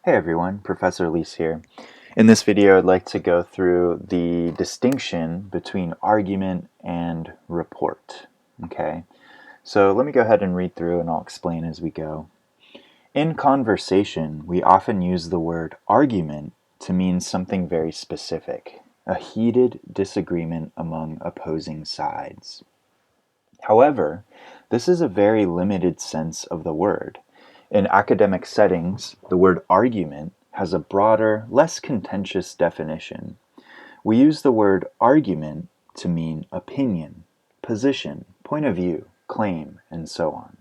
Hey everyone, Professor Leis here. In this video, I'd like to go through the distinction between argument and report. Okay, so let me go ahead and read through and I'll explain as we go. In conversation, we often use the word argument to mean something very specific, a heated disagreement among opposing sides. However, this is a very limited sense of the word. In academic settings, the word argument has a broader, less contentious definition. We use the word argument to mean opinion, position, point of view, claim, and so on.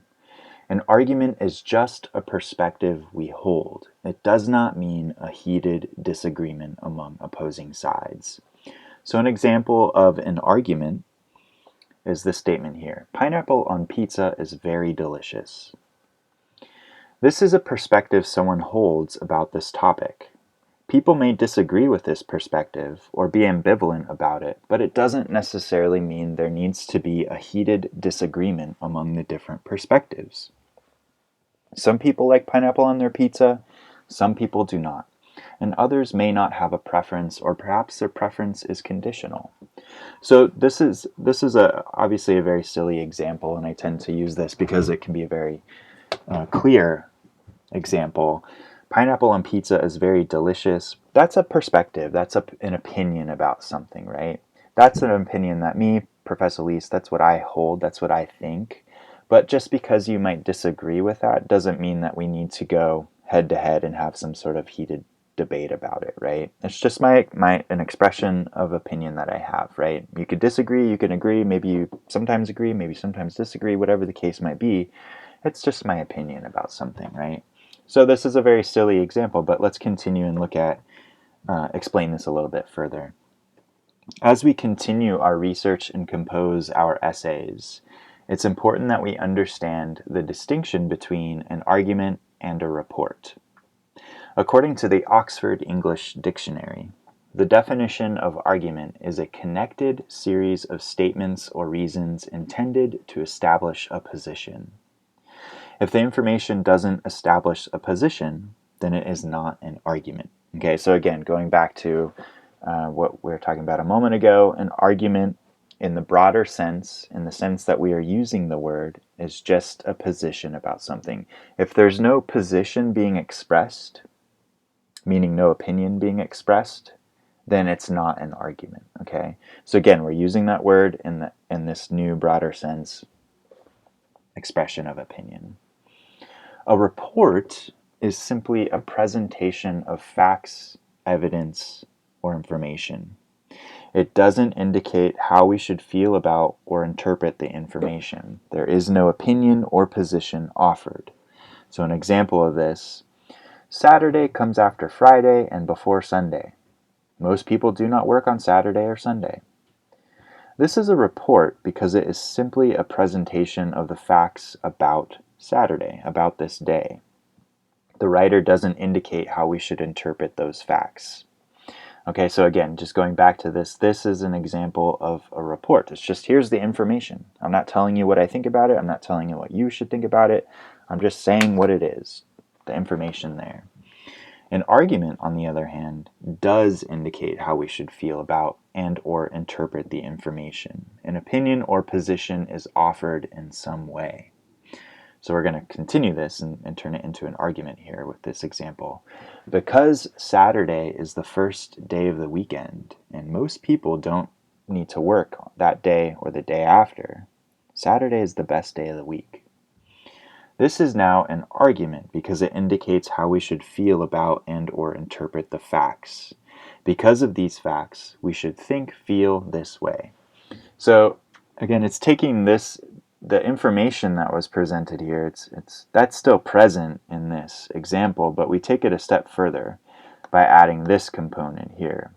An argument is just a perspective we hold. It does not mean a heated disagreement among opposing sides. So an example of an argument is this statement here. Pineapple on pizza is very delicious. This is a perspective someone holds about this topic. People may disagree with this perspective or be ambivalent about it, but it doesn't necessarily mean there needs to be a heated disagreement among the different perspectives. Some people like pineapple on their pizza, some people do not, and others may not have a preference, or perhaps their preference is conditional. So this is obviously a very silly example, and I tend to use this because it can be a very clear example. Pineapple on pizza is very delicious. That's a perspective. That's an opinion about something, right? That's an opinion that me, Professor Leis, that's what I hold, that's what I think. But just because you might disagree with that doesn't mean that we need to go head to head and have some sort of heated debate about it, right? It's just an expression of opinion that I have, right? You could disagree, you can agree, maybe you sometimes agree, maybe sometimes disagree, whatever the case might be. It's just my opinion about something, right? So this is a very silly example, but let's continue and explain this a little bit further. As we continue our research and compose our essays, it's important that we understand the distinction between an argument and a report. According to the Oxford English Dictionary, the definition of argument is a connected series of statements or reasons intended to establish a position. If the information doesn't establish a position, then it is not an argument. Okay, so again, going back to what we were talking about a moment ago, an argument in the broader sense, in the sense that we are using the word, is just a position about something. If there's no position being expressed, meaning no opinion being expressed, then it's not an argument. Okay, so again, we're using that word in this new broader sense, expression of opinion. A report is simply a presentation of facts, evidence, or information. It doesn't indicate how we should feel about or interpret the information. There is no opinion or position offered. So an example of this, Saturday comes after Friday and before Sunday. Most people do not work on Saturday or Sunday. This is a report because it is simply a presentation of the facts about Saturday, about this day. The writer doesn't indicate how we should interpret those facts. Okay, so again, just going back to this is an example of a report. It's just, here's the information. I'm not telling you what I think about it. I'm not telling you what you should think about it. I'm just saying what it is, the information there. An argument, on the other hand, does indicate how we should feel about and or interpret the information. An opinion or position is offered in some way. So we're going to continue this and turn it into an argument here with this example. Because Saturday is the first day of the weekend, and most people don't need to work that day or the day after, Saturday is the best day of the week. This is now an argument because it indicates how we should feel about and or interpret the facts. Because of these facts, we should think, feel this way. So again, it's taking the information that was presented here, that's still present in this example, but we take it a step further by adding this component here.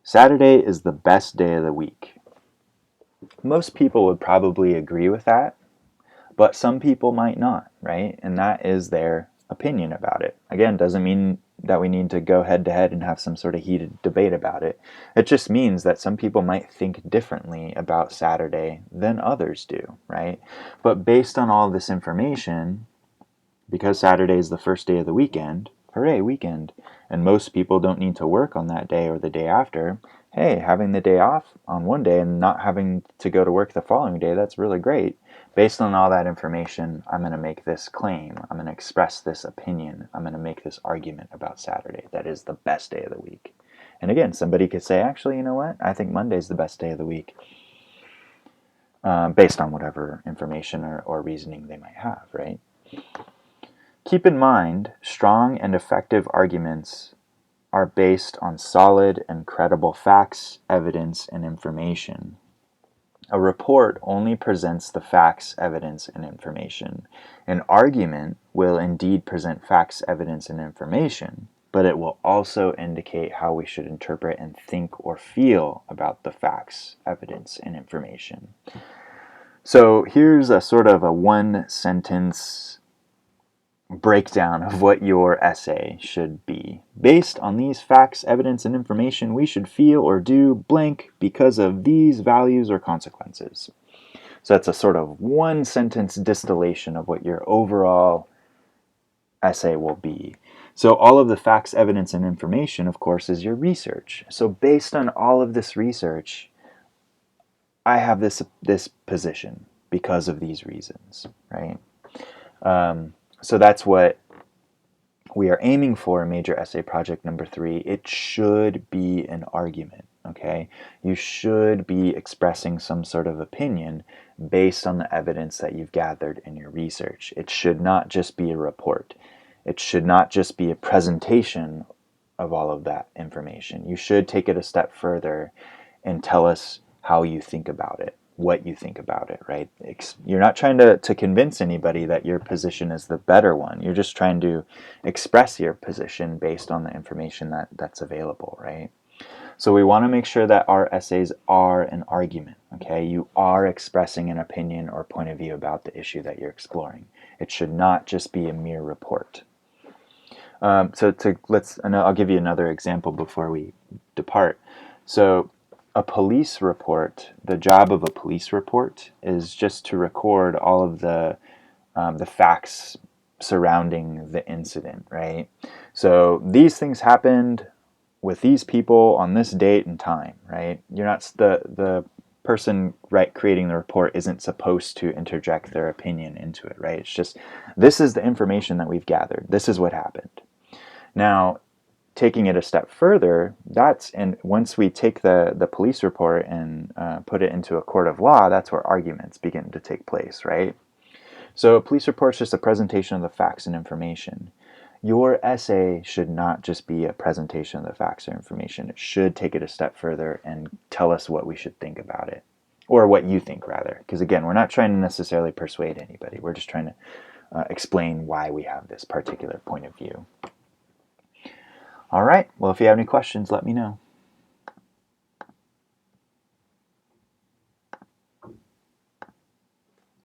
Saturday is the best day of the week. Most people would probably agree with that, but some people might not, right? And that is their opinion about it. Again, doesn't mean that we need to go head to head and have some sort of heated debate about it. It just means that some people might think differently about Saturday than others do, right? But based on all this information, Because Saturday is the first day of the weekend, hooray, weekend, and most people don't need to work on that day or the day after, hey, having the day off on one day and not having to go to work the following day, that's really great. Based on all that information, I'm going to make this claim. I'm going to express this opinion. I'm going to make this argument about Saturday. That is the best day of the week. And again, somebody could say, actually, you know what? I think Monday's the best day of the week, based on whatever information or reasoning they might have, right? Keep in mind, strong and effective arguments are based on solid and credible facts, evidence, and information. A report only presents the facts, evidence, and information. An argument will indeed present facts, evidence, and information, but it will also indicate how we should interpret and think or feel about the facts, evidence, and information. So here's a sort of a one-sentence breakdown of what your essay should be. Based on these facts, evidence, and information, we should feel or do blank because of these values or consequences. So that's a sort of one-sentence distillation of what your overall essay will be. So all of the facts, evidence, and information, of course, is your research. So based on all of this research, I have this position because of these reasons, right? So that's what we are aiming for in major essay project number 3. It should be an argument, okay? You should be expressing some sort of opinion based on the evidence that you've gathered in your research. It should not just be a report. It should not just be a presentation of all of that information. You should take it a step further and tell us how you think about it, what you think about it, right? You're not trying to convince anybody that your position is the better one. You're just trying to express your position based on the information that's available, right? So we want to make sure that our essays are an argument, okay? You are expressing an opinion or point of view about the issue that you're exploring. It should not just be a mere report. I'll give you another example before we depart. So a police report, the job of a police report is just to record all of the facts surrounding the incident, right? So these things happened with these people on this date and time, right? You're not the person creating the report isn't supposed to interject their opinion into it, right? It's just, this is the information that we've gathered. This is what happened. Now, taking it a step further, and once we take the police report and put it into a court of law, that's where arguments begin to take place, right? So a police report is just a presentation of the facts and information. Your essay should not just be a presentation of the facts or information. It should take it a step further and tell us what we should think about it, or what you think, rather. Because again, we're not trying to necessarily persuade anybody. We're just trying to explain why we have this particular point of view. All right, well, if you have any questions, let me know.